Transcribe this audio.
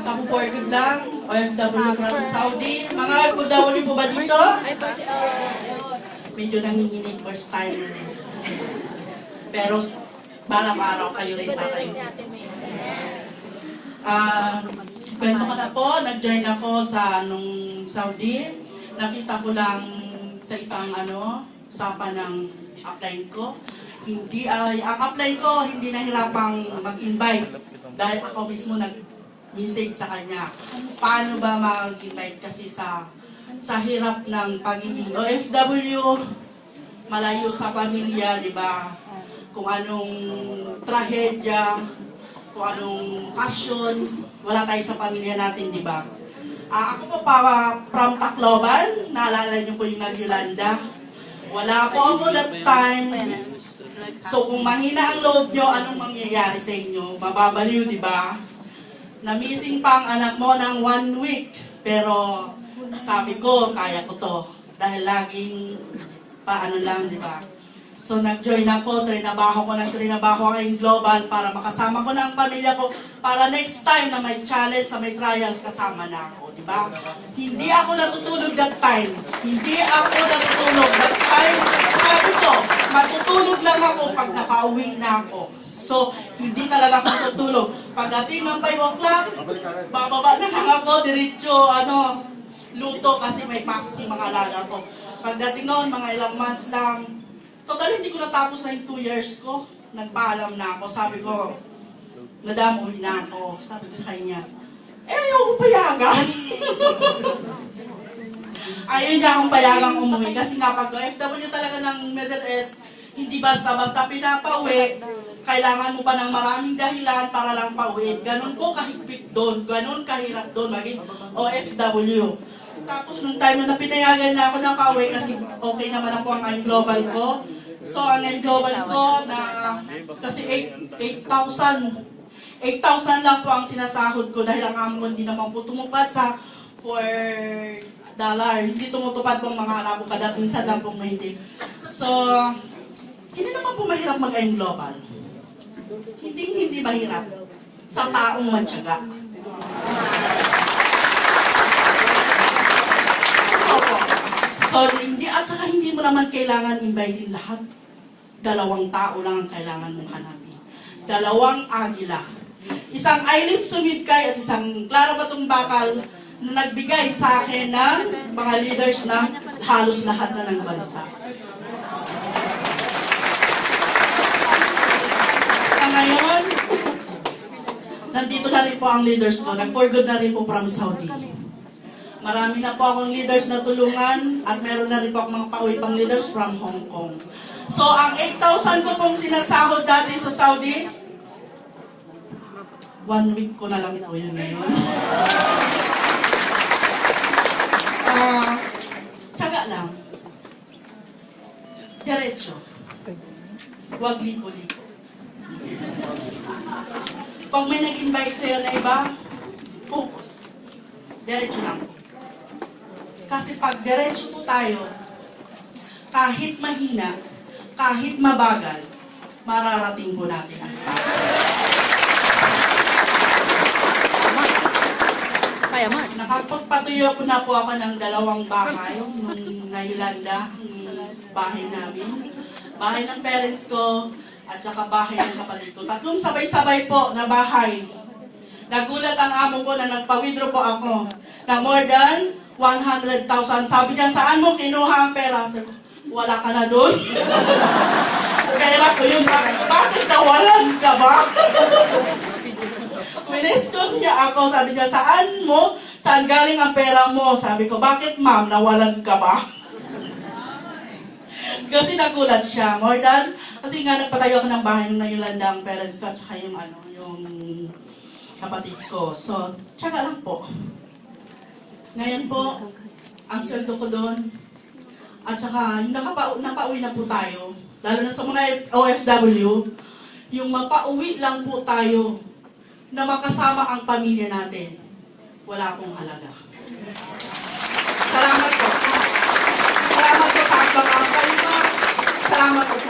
Ako for good lang, OFW from Saudi. Mga OFW po ba dito? Medyo nanginginig first timer. Pero balang araw kayo rin tatayo. Kwento ko na po, nag-join ako sa Saudi. Nakita ko lang sa isang usapan ng upline ko. Ang upline ko hindi nahirapang mag-invite dahil ako mismo nag-message sa kanya. Paano ba mag-invite kasi sa hirap ng pagiging OFW, malayo sa pamilya, di ba? Kung anong trahedya, kung anong passion, wala tayo sa pamilya natin, di ba? Ako po from Tacloban, naalala niyo po yung nag-Yolanda. Wala po ako that time. So kung mahina ang loob nyo, anong mangyayari sa inyo? Mababaliw, di ba? Na-missing pa ang anak mo ng 1 week. Pero sabi ko, kaya ko to. Dahil laging paano lang, di ba? So nag-join ako, trinabaho ang global para makasama ko ng pamilya ko para next time na may challenge, sa may trials, kasama na ako, di ba? Hindi ako natutulog that time. Sabi ko, matutulog lang ako pag nakauwi na ako. So, hindi talaga ako natutulog. Pagdating ng 5 o'clock, bababa na lang ako, diretso, luto kasi may pasok yung mga alaga ko. Pagdating noon, mga ilang months lang, total hindi ko natapos na yung 2 years ko. Nagpaalam na ako. Sabi ko, madam, uwi na ako. Sabi ko sa kanya, ayaw ko payagan. Ayaw niya akong payagang umuwi. Kasi nga pag OFW talaga ng Middle East, hindi basta-basta pinapauwi. Kailangan mo pa ng maraming dahilan para lang pauwi. Ganon po kahigpit doon. Ganon kahirap doon maging OFW. Tapos nung time na pinayagan na ako ng pauwi kasi okay naman ako ang global ko. So ang global ko na kasi 8,000 lang po ang sinasahod ko dahil ang amo hindi naman po tumupad sa $4. Hindi tumutupad pong mga alabo kada minsan lang pong hindi. So hindi naman po mahirap mag-global. Hindi mahirap sa taong matyaga. So, at saka hindi mo naman kailangan invite lahat. 2 tao lang ang kailangan mong hanapin. 2 agila. Isang Aileen Sumibkay at isang Clara Batong Bakal na nagbigay sa akin ng mga leaders na halos lahat na ng bansa. Sa ngayon, nandito na rin po ang leaders ko. Nag-for good na rin po from Saudi. Marami na po akong leaders na tulungan at meron na rin po akong mga pauwi pang leaders from Hong Kong. So, ang 8,000 ko pong sinasahod dati sa Saudi, 1 week ko na lang po yun ngayon. Tiyaga lang. Diretso. Huwag liko-liko. Pag may nag-invite sa'yo na iba, focus. Diretso lang. Kasi pag diretso po tayo, kahit mahina, kahit mabagal, mararating po natin ang Payaman. Nakapagpatuyo po na po ako ng 2 bahay nung na-Yolanda, bahay namin. Bahay ng parents ko at saka bahay ng kapatid ko. 3 sabay-sabay po na bahay. Nagulat ang amo ko na nagpa-withdraw po ako na more than 100,000. Sabi niya, saan mo kinuha ang pera? Sabi, wala ka na doon. Kaya ko yun, bakit nawalan ka ba? Question niya ako, sabi niya, saan galing ang pera mo? Sabi ko, bakit ma'am, nawalan ka ba? Kasi nagulat siya, more than, kasi nga nagpatayo ako ng bahay nung na-Yolanda ang parents ko at saka yung kapatid ko. So, tsaga lang po. Ngayon po, ang sweldo ko doon, at saka napauwi na po tayo, lalo na sa mga OFW, yung mapauwi lang po tayo na makasama ang pamilya natin, wala pong halaga. Salamat po. Salamat po sa aking mga kaibigan. Salamat po sa